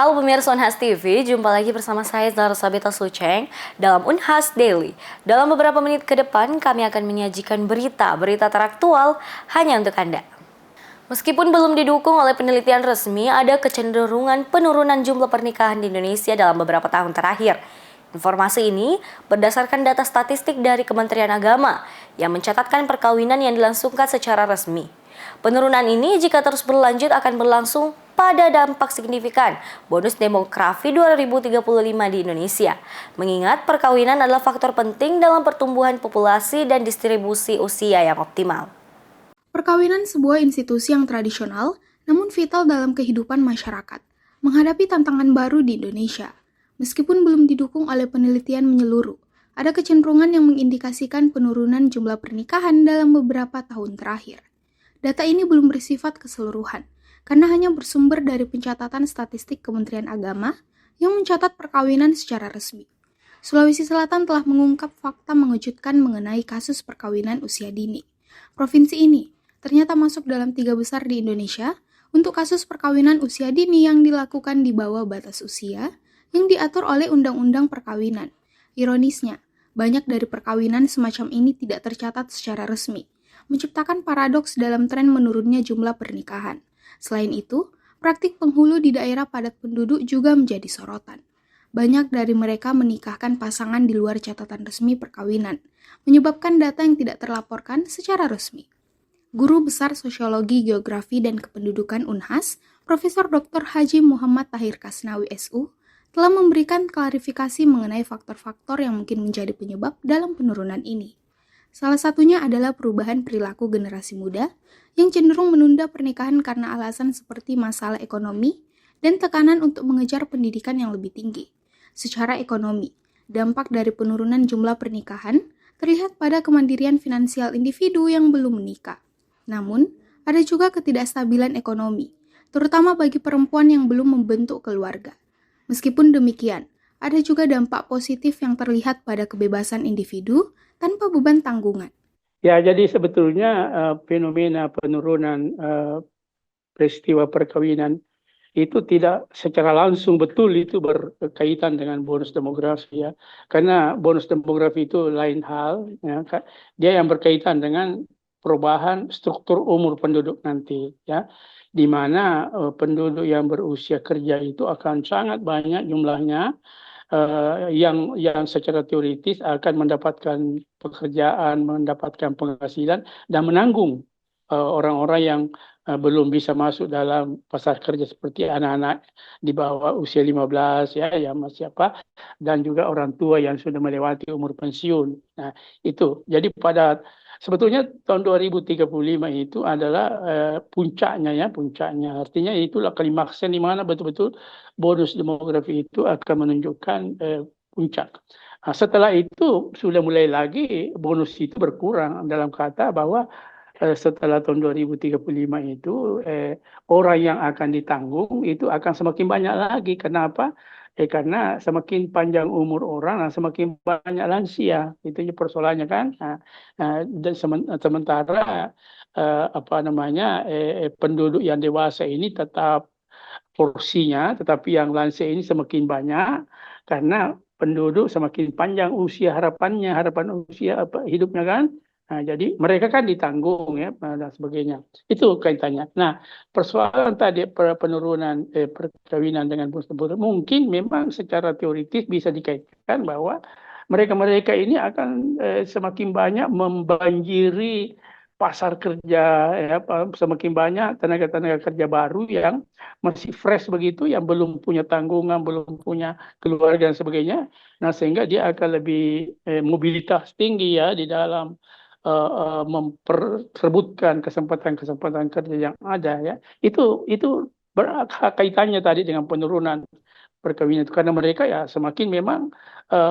Halo pemirsa Unhas TV, jumpa lagi bersama saya Zara Sabita Suceng dalam Unhas Daily. Dalam beberapa menit ke depan kami akan menyajikan berita teraktual hanya untuk Anda. Meskipun belum didukung oleh penelitian resmi, ada kecenderungan penurunan jumlah pernikahan di Indonesia dalam beberapa tahun terakhir. Informasi ini berdasarkan data statistik dari Kementerian Agama yang mencatatkan perkawinan yang dilangsungkan secara resmi. Penurunan ini jika terus berlanjut akan berlangsung pada dampak signifikan bonus demografi 2035 di Indonesia. Mengingat perkawinan adalah faktor penting dalam pertumbuhan populasi dan distribusi usia yang optimal. Perkawinan sebuah institusi yang tradisional, namun vital dalam kehidupan masyarakat, menghadapi tantangan baru di Indonesia. Meskipun belum didukung oleh penelitian menyeluruh, ada kecenderungan yang mengindikasikan penurunan jumlah pernikahan dalam beberapa tahun terakhir. Data ini belum bersifat keseluruhan, karena hanya bersumber dari pencatatan statistik Kementerian Agama yang mencatat perkawinan secara resmi. Sulawesi Selatan telah mengungkap fakta mengejutkan mengenai kasus perkawinan usia dini. Provinsi ini ternyata masuk dalam 3 besar di Indonesia untuk kasus perkawinan usia dini yang dilakukan di bawah batas usia yang diatur oleh Undang-Undang Perkawinan. Ironisnya, banyak dari perkawinan semacam ini tidak tercatat secara resmi, menciptakan paradoks dalam tren menurunnya jumlah pernikahan. Selain itu, praktik penghulu di daerah padat penduduk juga menjadi sorotan. Banyak dari mereka menikahkan pasangan di luar catatan resmi perkawinan, menyebabkan data yang tidak terlaporkan secara resmi. Guru Besar Sosiologi, Geografi, dan Kependudukan Unhas, Profesor Dr. Haji Muhammad Tahir Kasnawi SU, telah memberikan klarifikasi mengenai faktor-faktor yang mungkin menjadi penyebab dalam penurunan ini. Salah satunya adalah perubahan perilaku generasi muda yang cenderung menunda pernikahan karena alasan seperti masalah ekonomi dan tekanan untuk mengejar pendidikan yang lebih tinggi. Secara ekonomi, dampak dari penurunan jumlah pernikahan terlihat pada kemandirian finansial individu yang belum menikah. Namun, ada juga ketidakstabilan ekonomi, terutama bagi perempuan yang belum membentuk keluarga. Meskipun demikian, ada juga dampak positif yang terlihat pada kebebasan individu tanpa beban tanggungan. Ya, jadi sebetulnya fenomena penurunan peristiwa perkawinan itu tidak secara langsung betul itu berkaitan dengan bonus demografi ya. Karena bonus demografi itu lain hal ya. Dia yang berkaitan dengan perubahan struktur umur penduduk nanti ya. Di mana penduduk yang berusia kerja itu akan sangat banyak jumlahnya yang secara teoritis akan mendapatkan pekerjaan, mendapatkan penghasilan dan menanggung orang-orang yang belum bisa masuk dalam pasar kerja seperti anak-anak di bawah usia 15 ya yang masih dan juga orang tua yang sudah melewati umur pensiun. Nah, itu. Jadi sebetulnya tahun 2035 itu adalah puncaknya. Artinya itulah klimaksnya di mana betul-betul bonus demografi itu akan menunjukkan puncak. Nah, setelah itu sudah mulai lagi bonus itu berkurang dalam kata bahwa setelah tahun 2035 itu orang yang akan ditanggung itu akan semakin banyak lagi. Kenapa? Karena semakin panjang umur orang, semakin banyak lansia. Itu persoalannya kan. Dan sementara penduduk yang dewasa ini tetap porsinya, tetapi yang lansia ini semakin banyak karena penduduk semakin panjang usia harapan usia hidupnya kan. Nah, jadi mereka kan ditanggung ya dan sebagainya. Itu kaitannya. Nah, persoalan tadi penurunan perkawinan dengan bonus demografi mungkin memang secara teoritis bisa dikaitkan bahwa mereka-mereka ini akan semakin banyak membanjiri pasar kerja ya, semakin banyak tenaga-tenaga kerja baru yang masih fresh begitu, yang belum punya tanggungan, belum punya keluarga dan sebagainya. Nah, sehingga dia akan lebih mobilitas tinggi ya di dalam memperebutkan kesempatan-kesempatan kerja yang ada ya. Itu kaitannya tadi dengan penurunan perkawinan itu karena mereka ya semakin memang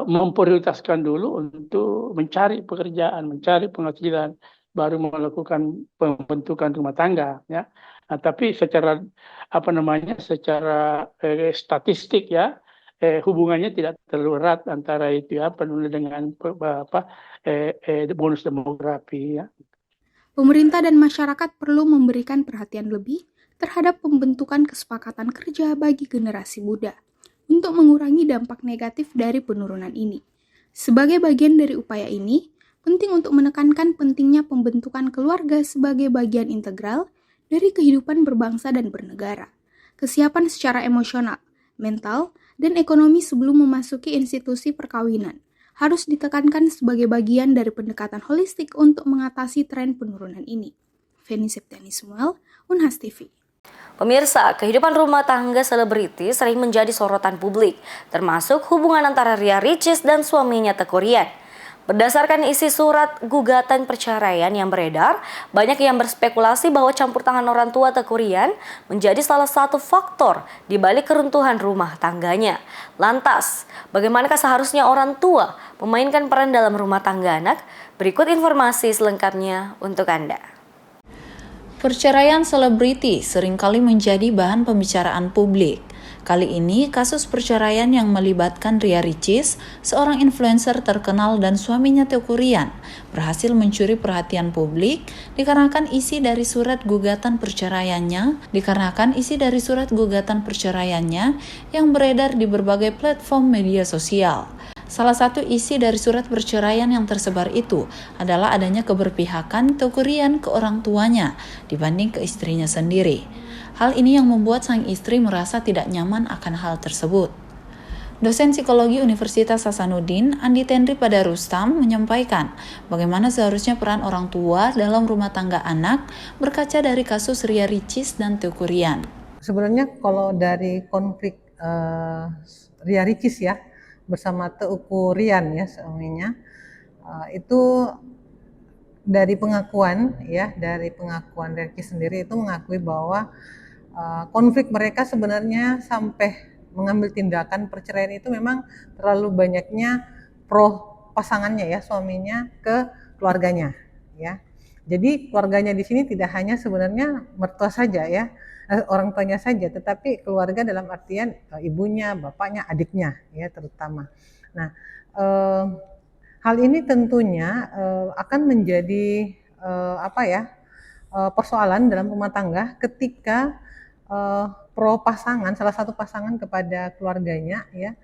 memprioritaskan dulu untuk mencari pekerjaan, mencari penghasilan, baru melakukan pembentukan rumah tangga ya. Nah, tapi secara secara statistik ya hubungannya tidak terlalu erat antara itu ya penurunan dengan bonus demografi ya. Pemerintah dan masyarakat perlu memberikan perhatian lebih terhadap pembentukan kesepakatan kerja bagi generasi muda untuk mengurangi dampak negatif dari penurunan ini. Sebagai bagian dari upaya ini, penting untuk menekankan pentingnya pembentukan keluarga sebagai bagian integral dari kehidupan berbangsa dan bernegara. Kesiapan secara emosional, mental, dan ekonomi sebelum memasuki institusi perkawinan harus ditekankan sebagai bagian dari pendekatan holistik untuk mengatasi tren penurunan ini. Feni Septiani Samuel, Unhas TV. Pemirsa, kehidupan rumah tangga selebriti sering menjadi sorotan publik, termasuk hubungan antara Ria Ricis dan suaminya Teuku Ryan. Berdasarkan isi surat gugatan perceraian yang beredar, banyak yang berspekulasi bahwa campur tangan orang tua Teuku Ryan menjadi salah satu faktor di balik keruntuhan rumah tangganya. Lantas, bagaimanakah seharusnya orang tua memainkan peran dalam rumah tangga anak? Berikut informasi selengkapnya untuk Anda. Perceraian selebriti seringkali menjadi bahan pembicaraan publik. Kali ini, kasus perceraian yang melibatkan Ria Ricis, seorang influencer terkenal dan suaminya Teuku Ryan, berhasil mencuri perhatian publik dikarenakan isi dari surat gugatan perceraiannya yang beredar di berbagai platform media sosial. Salah satu isi dari surat perceraian yang tersebar itu adalah adanya keberpihakan Teuku Ryan ke orang tuanya dibanding ke istrinya sendiri. Hal ini yang membuat sang istri merasa tidak nyaman akan hal tersebut. Dosen psikologi Universitas Hasanuddin, Andi Tenri pada Rustam, menyampaikan bagaimana seharusnya peran orang tua dalam rumah tangga anak berkaca dari kasus Ria Ricis dan Teuku Ryan. Sebenarnya kalau dari konflik Ria Ricis ya bersama Teuku Ryan ya suaminya, itu dari pengakuan Ricis sendiri itu mengakui bahwa konflik mereka sebenarnya sampai mengambil tindakan perceraian itu memang terlalu banyaknya pro pasangannya ya, suaminya ke keluarganya ya. Jadi keluarganya di sini tidak hanya sebenarnya mertua saja ya, orang tuanya saja, tetapi keluarga dalam artian ibunya, bapaknya, adiknya ya terutama. Nah, hal ini tentunya akan menjadi persoalan dalam rumah tangga ketika pro pasangan, salah satu pasangan kepada keluarganya ya,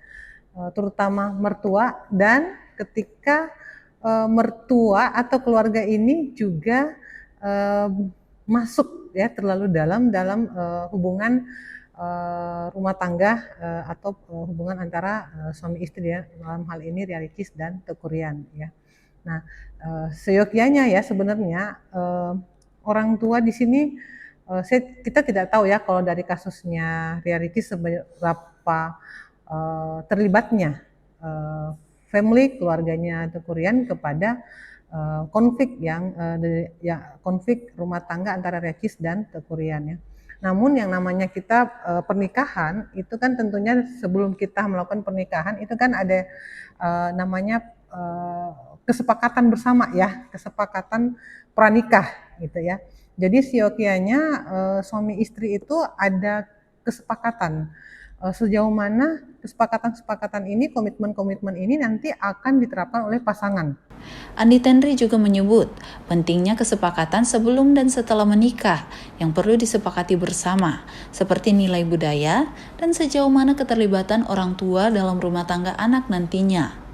terutama mertua, dan ketika mertua atau keluarga ini juga masuk ya terlalu dalam hubungan rumah tangga atau hubungan antara suami istri ya, dalam hal ini Ria Ricis dan Teuku Ryan ya. Nah, seyogyanya ya sebenarnya orang tua di sini kita tidak tahu ya kalau dari kasusnya Ria Ricis seberapa terlibatnya family keluarganya Teuku Ryan kepada konflik konflik rumah tangga antara Ria Ricis dan Teuku Ryan ya. Namun yang namanya kita pernikahan itu kan tentunya sebelum kita melakukan pernikahan itu kan ada namanya kesepakatan bersama ya, kesepakatan pranikah gitu ya. Jadi siokianya suami istri itu ada kesepakatan sejauh mana kesepakatan ini, komitmen ini nanti akan diterapkan oleh pasangan. Andi Tenri juga menyebut pentingnya kesepakatan sebelum dan setelah menikah yang perlu disepakati bersama, seperti nilai budaya dan sejauh mana keterlibatan orang tua dalam rumah tangga anak nantinya.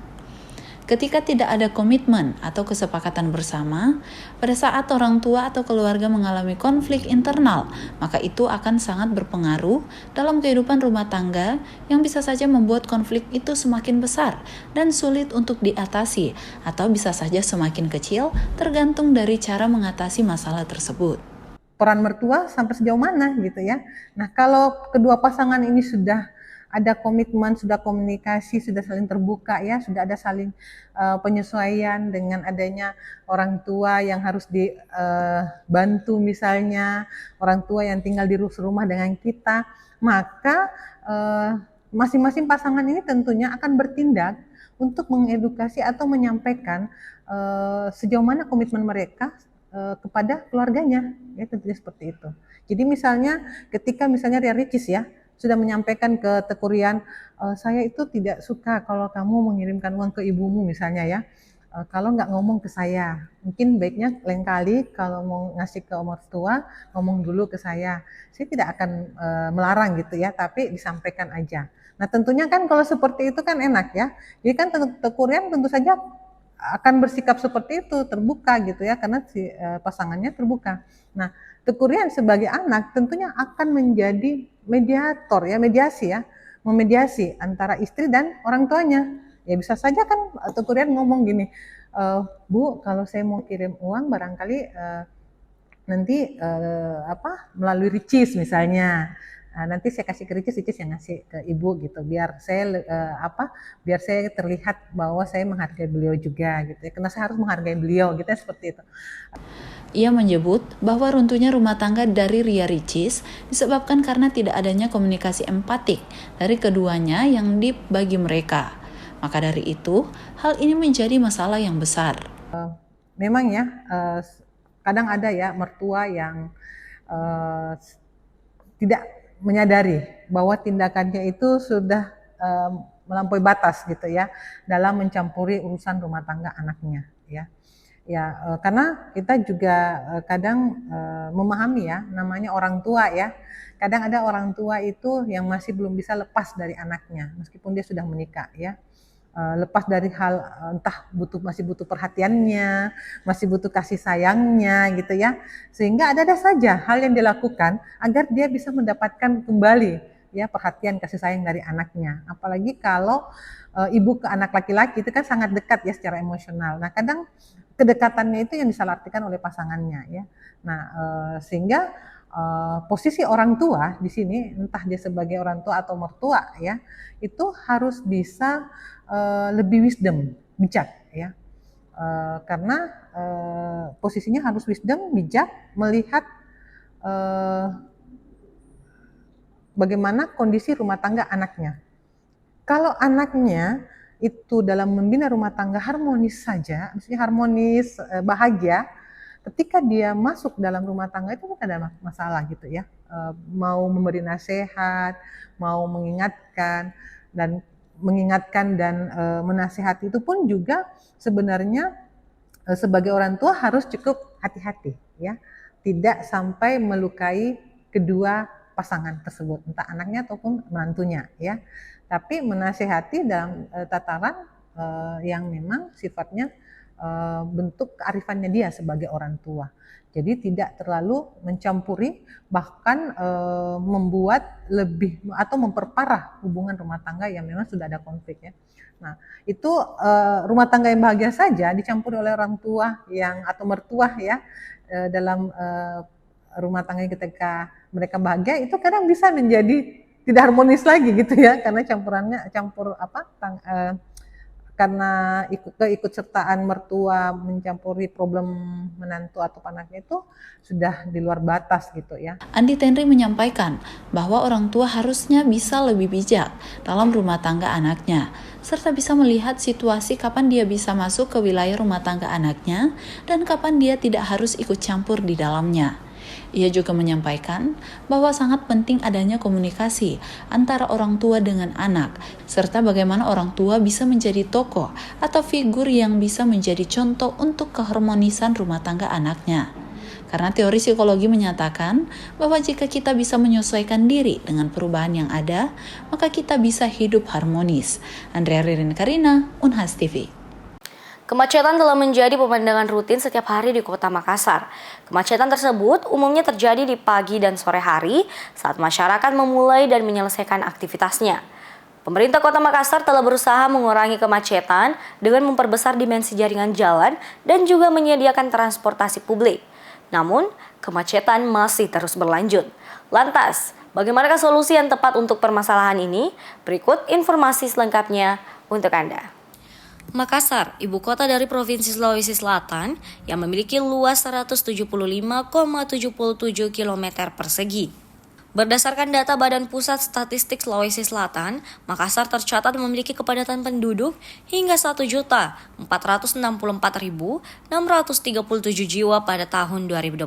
Ketika tidak ada komitmen atau kesepakatan bersama, pada saat orang tua atau keluarga mengalami konflik internal, maka itu akan sangat berpengaruh dalam kehidupan rumah tangga yang bisa saja membuat konflik itu semakin besar dan sulit untuk diatasi, atau bisa saja semakin kecil tergantung dari cara mengatasi masalah tersebut. Peran mertua sampai sejauh mana gitu ya. Nah, kalau kedua pasangan ini sudah ada komitmen, sudah komunikasi, sudah saling terbuka ya, sudah ada saling penyesuaian dengan adanya orang tua yang harus dibantu misalnya, orang tua yang tinggal di rumah dengan kita, maka masing-masing pasangan ini tentunya akan bertindak untuk mengedukasi atau menyampaikan sejauh mana komitmen mereka kepada keluarganya, ya tentunya seperti itu. Jadi misalnya ketika misalnya Ria Ricis ya, sudah menyampaikan ke Teuku Ryan, saya itu tidak suka kalau kamu mengirimkan uang ke ibumu misalnya ya, Kalau nggak ngomong ke saya, mungkin baiknya lain kali kalau mau ngasih ke mertua, ngomong dulu ke saya. Saya tidak akan melarang gitu ya, tapi disampaikan aja. Nah tentunya kan kalau seperti itu kan enak ya. Jadi kan tekurian tentu saja akan bersikap seperti itu, terbuka gitu ya, karena si pasangannya terbuka. Nah tekurian sebagai anak tentunya akan menjadi mediator ya, mediasi ya, memediasi antara istri dan orang tuanya. Ya bisa saja kan tekurian ngomong gini, Bu, kalau saya mau kirim uang barangkali nanti melalui Ricis misalnya. Nanti saya kasih ke Ricis yang ngasih ke ibu gitu, biar saya terlihat bahwa saya menghargai beliau juga gitu ya, karena saya harus menghargai beliau gitu ya, seperti itu. Ia menyebut bahwa runtuhnya rumah tangga dari Ria Ricis disebabkan karena tidak adanya komunikasi empatik dari keduanya yang deep bagi mereka. Maka dari itu, hal ini menjadi masalah yang besar. Memang ya, kadang ada ya mertua yang tidak menyadari bahwa tindakannya itu sudah melampaui batas gitu ya, dalam mencampuri urusan rumah tangga anaknya ya. Ya, karena kita juga kadang memahami ya, namanya orang tua ya. Kadang ada orang tua itu yang masih belum bisa lepas dari anaknya, meskipun dia sudah menikah ya. Lepas dari hal entah masih butuh perhatiannya, masih butuh kasih sayangnya gitu ya. Sehingga ada saja hal yang dilakukan agar dia bisa mendapatkan kembali ya perhatian kasih sayang dari anaknya. Apalagi kalau ibu ke anak laki-laki itu kan sangat dekat ya secara emosional. Nah, kadang kedekatannya itu yang disalahartikan oleh pasangannya ya. Nah, sehingga posisi orang tua di sini, entah dia sebagai orang tua atau mertua ya, itu harus bisa lebih wisdom, bijak ya. Karena posisinya harus wisdom, bijak, melihat bagaimana kondisi rumah tangga anaknya. Kalau anaknya itu dalam membina rumah tangga harmonis saja, maksudnya harmonis, bahagia, ketika dia masuk dalam rumah tangga itu tidak ada masalah gitu ya. Mau memberi nasihat, mau mengingatkan dan menasihati itu pun juga sebenarnya sebagai orang tua harus cukup hati-hati ya, tidak sampai melukai kedua pasangan tersebut, entah anaknya ataupun menantunya ya, tapi menasihati dalam tataran yang memang sifatnya bentuk kearifannya dia sebagai orang tua. Jadi tidak terlalu mencampuri, bahkan membuat lebih atau memperparah hubungan rumah tangga yang memang sudah ada konflik ya. Nah, itu rumah tangga yang bahagia saja dicampuri oleh orang tua yang atau mertua ya dalam rumah tangga ketika mereka bahagia itu kadang bisa menjadi tidak harmonis lagi gitu ya, karena karena keikutsertaan mertua mencampuri problem menantu atau anaknya itu sudah di luar batas gitu ya. Andi Tenri menyampaikan bahwa orang tua harusnya bisa lebih bijak dalam rumah tangga anaknya, serta bisa melihat situasi kapan dia bisa masuk ke wilayah rumah tangga anaknya dan kapan dia tidak harus ikut campur di dalamnya. Ia juga menyampaikan bahwa sangat penting adanya komunikasi antara orang tua dengan anak, serta bagaimana orang tua bisa menjadi tokoh atau figur yang bisa menjadi contoh untuk keharmonisan rumah tangga anaknya. Karena teori psikologi menyatakan bahwa jika kita bisa menyesuaikan diri dengan perubahan yang ada, maka kita bisa hidup harmonis. Andrea Ririn Karina, Unhas TV. Kemacetan telah menjadi pemandangan rutin setiap hari di Kota Makassar. Kemacetan tersebut umumnya terjadi di pagi dan sore hari saat masyarakat memulai dan menyelesaikan aktivitasnya. Pemerintah Kota Makassar telah berusaha mengurangi kemacetan dengan memperbesar dimensi jaringan jalan dan juga menyediakan transportasi publik. Namun, kemacetan masih terus berlanjut. Lantas, bagaimanakah solusi yang tepat untuk permasalahan ini? Berikut informasi selengkapnya untuk Anda. Makassar, ibu kota dari Provinsi Sulawesi Selatan yang memiliki luas 175,77 km persegi. Berdasarkan data Badan Pusat Statistik Sulawesi Selatan, Makassar tercatat memiliki kepadatan penduduk hingga 1.464.637 jiwa pada tahun 2024.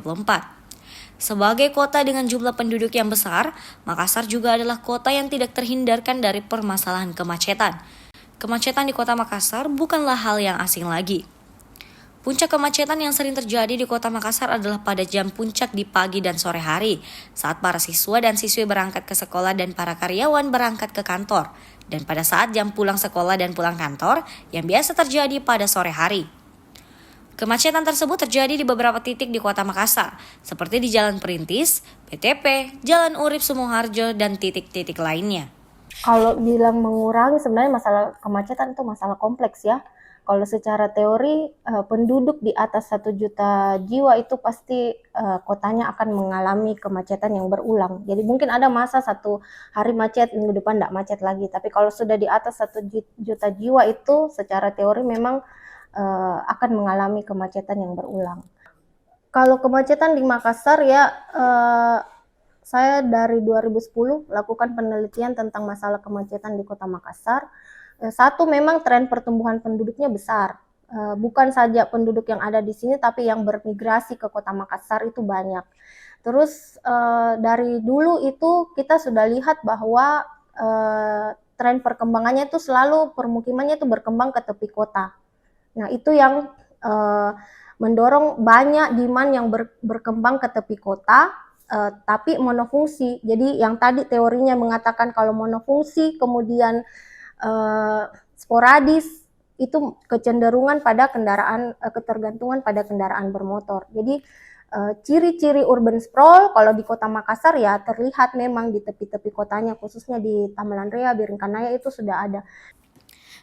Sebagai kota dengan jumlah penduduk yang besar, Makassar juga adalah kota yang tidak terhindarkan dari permasalahan kemacetan. Kemacetan di Kota Makassar bukanlah hal yang asing lagi. Puncak kemacetan yang sering terjadi di Kota Makassar adalah pada jam puncak di pagi dan sore hari, saat para siswa dan siswi berangkat ke sekolah dan para karyawan berangkat ke kantor, dan pada saat jam pulang sekolah dan pulang kantor yang biasa terjadi pada sore hari. Kemacetan tersebut terjadi di beberapa titik di Kota Makassar, seperti di Jalan Perintis, BTP, Jalan Urip Sumoharjo, dan titik-titik lainnya. Kalau bilang mengurangi, sebenarnya masalah kemacetan itu masalah kompleks ya. Kalau secara teori penduduk di atas 1 juta jiwa itu pasti kotanya akan mengalami kemacetan yang berulang. Jadi mungkin ada masa 1 hari macet, minggu depan tidak macet lagi. Tapi kalau sudah di atas 1 juta jiwa itu secara teori memang akan mengalami kemacetan yang berulang. Kalau kemacetan di Makassar ya, saya dari 2010 lakukan penelitian tentang masalah kemacetan di Kota Makassar. Satu, memang tren pertumbuhan penduduknya besar. Bukan saja penduduk yang ada di sini, tapi yang bermigrasi ke Kota Makassar itu banyak. Terus dari dulu itu kita sudah lihat bahwa tren perkembangannya itu selalu permukimannya itu berkembang ke tepi kota. Nah, itu yang mendorong banyak demand yang berkembang ke tepi kota. Tapi monofungsi. Jadi yang tadi teorinya mengatakan kalau monofungsi kemudian sporadis itu kecenderungan pada ketergantungan pada kendaraan bermotor. Jadi ciri-ciri urban sprawl kalau di Kota Makassar ya terlihat memang di tepi-tepi kotanya, khususnya di Tamalan Rea, Biringkanaya itu sudah ada.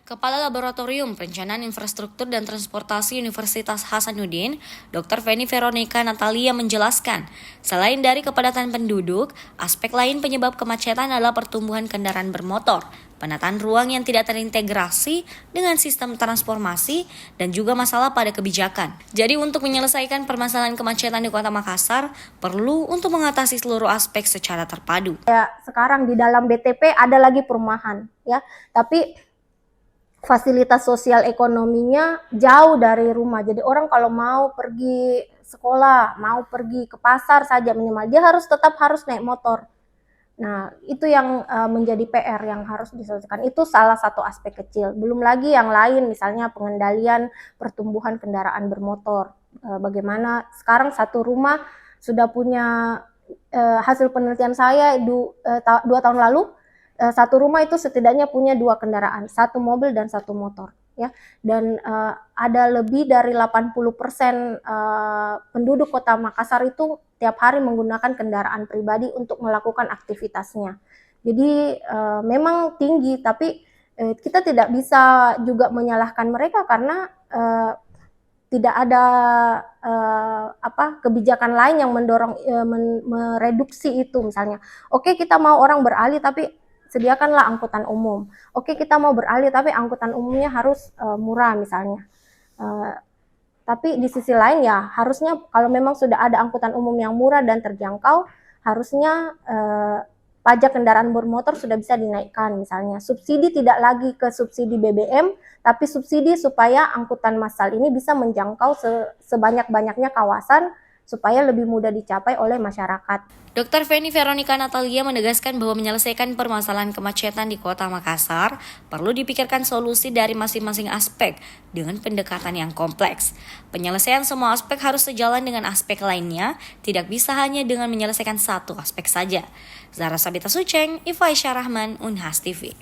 Kepala Laboratorium Perencanaan Infrastruktur dan Transportasi Universitas Hasanuddin, Dr. Feni Veronica Natalia menjelaskan, selain dari kepadatan penduduk, aspek lain penyebab kemacetan adalah pertumbuhan kendaraan bermotor, penataan ruang yang tidak terintegrasi dengan sistem transformasi, dan juga masalah pada kebijakan. Jadi untuk menyelesaikan permasalahan kemacetan di Kota Makassar, perlu untuk mengatasi seluruh aspek secara terpadu. Ya, sekarang di dalam BTP ada lagi perumahan, ya, tapi fasilitas sosial ekonominya jauh dari rumah. Jadi orang kalau mau pergi sekolah, mau pergi ke pasar saja minimal, dia tetap harus naik motor. Nah, itu yang menjadi PR yang harus diselesaikan. Itu salah satu aspek kecil. Belum lagi yang lain, misalnya pengendalian pertumbuhan kendaraan bermotor. Bagaimana sekarang satu rumah sudah punya, hasil penelitian saya 2 tahun lalu, satu rumah itu setidaknya punya 2 kendaraan, 1 mobil dan 1 motor, ya. Dan ada lebih dari 80% penduduk Kota Makassar itu tiap hari menggunakan kendaraan pribadi untuk melakukan aktivitasnya. Jadi memang tinggi, tapi kita tidak bisa juga menyalahkan mereka karena tidak ada kebijakan lain yang mendorong mereduksi itu. Misalnya, oke, kita mau orang beralih tapi sediakanlah angkutan umum. Oke, kita mau beralih tapi angkutan umumnya harus murah misalnya. Tapi di sisi lain ya harusnya kalau memang sudah ada angkutan umum yang murah dan terjangkau, harusnya pajak kendaraan bermotor sudah bisa dinaikkan misalnya. Subsidi tidak lagi ke subsidi BBM, tapi subsidi supaya angkutan massal ini bisa menjangkau sebanyak-banyaknya kawasan supaya lebih mudah dicapai oleh masyarakat. Dr. Feni Veronica Natalia menegaskan bahwa menyelesaikan permasalahan kemacetan di Kota Makassar perlu dipikirkan solusi dari masing-masing aspek dengan pendekatan yang kompleks. Penyelesaian semua aspek harus sejalan dengan aspek lainnya, tidak bisa hanya dengan menyelesaikan satu aspek saja. Zahra Sabita Sucheng, Iva Isyarahman, Unhas TV.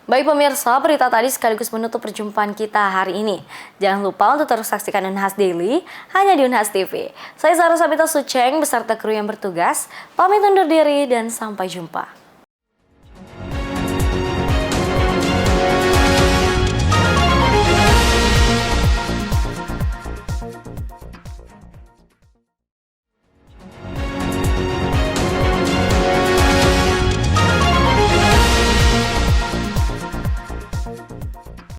Baik pemirsa, berita tadi sekaligus menutup perjumpaan kita hari ini. Jangan lupa untuk terus saksikan Unhas Daily hanya di Unhas TV. Saya Zahra Sabita Sucheng beserta kru yang bertugas, pamit undur diri dan sampai jumpa.